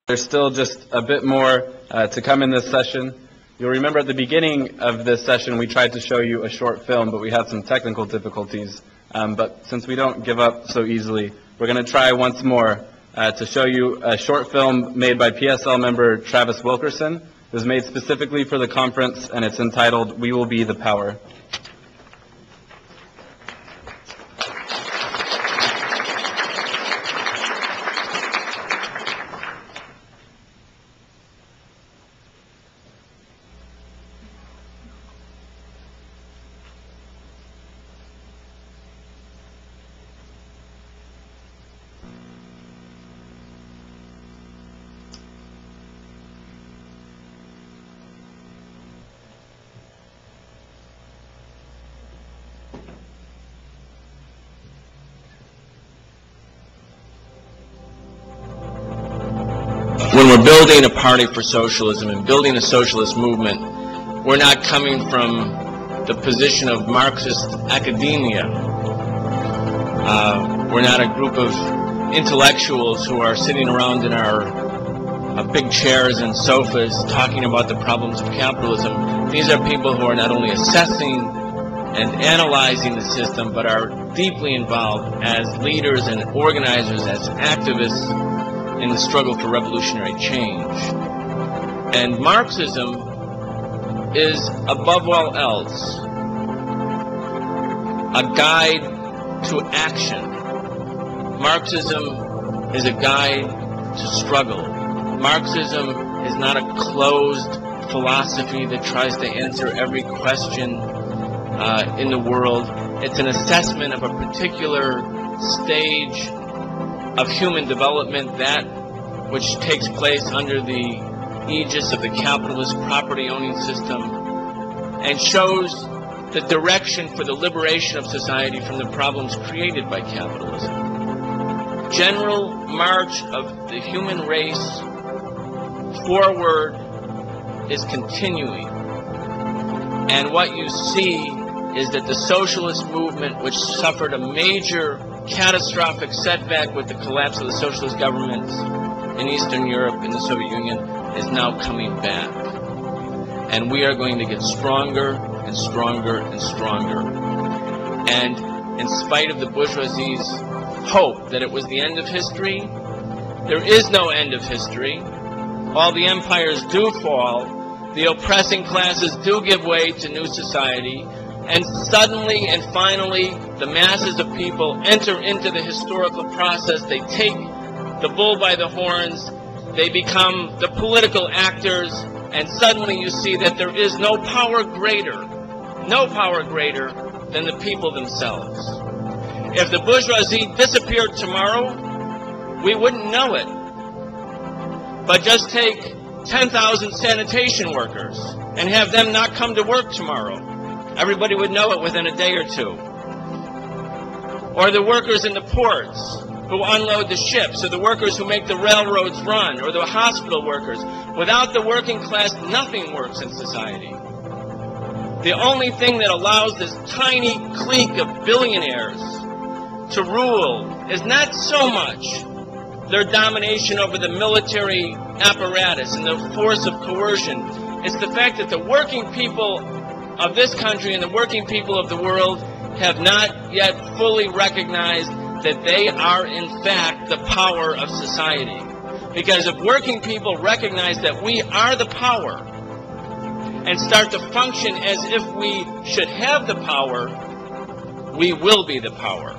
There's still just a bit more to come in this session. You'll remember at the beginning of this session we tried to show you a short film, but we had some technical difficulties. But since we don't give up so easily, we're going to try once more to show you a short film made by PSL member Travis Wilkerson. It was made specifically for the conference, and it's entitled "We Will Be the Power." When we're building a party for socialism and building a socialist movement, we're not coming from the position of Marxist academia. We're not a group of intellectuals who are sitting around in our big chairs and sofas talking about the problems of capitalism. These are people who are not only assessing and analyzing the system, but are deeply involved as leaders and organizers, as activists in the struggle for revolutionary change. And Marxism is, above all else, a guide to action. Marxism is a guide to struggle. Marxism is not a closed philosophy that tries to answer every question in the world. It's an assessment of a particular stage of human development, that which takes place under the aegis of the capitalist property-owning system, and shows the direction for the liberation of society from the problems created by capitalism. General march of the human race forward is continuing, and what you see is that the socialist movement, which suffered a major catastrophic setback with the collapse of the socialist governments in Eastern Europe, in the Soviet Union, is now coming back. And we are going to get stronger and stronger and stronger. And in spite of the bourgeoisie's hope that it was the end of history, there is no end of history. All the empires do fall, the oppressing classes do give way to new society, and suddenly and finally, the masses of people enter into the historical process. They take the bull by the horns. They become the political actors. And suddenly you see that there is no power greater than the people themselves. If the bourgeoisie disappeared tomorrow, we wouldn't know it. But just take 10,000 sanitation workers and have them not come to work tomorrow. Everybody would know it within a day or two. Or the workers in the ports who unload the ships, or the workers who make the railroads run, or the hospital workers. Without the working class, nothing works in society. The only thing that allows this tiny clique of billionaires to rule is not so much their domination over the military apparatus and the force of coercion. It's the fact that the working people of this country and the working people of the world have not yet fully recognized that they are in fact the power of society. Because if working people recognize that we are the power and start to function as if we should have the power, we will be the power.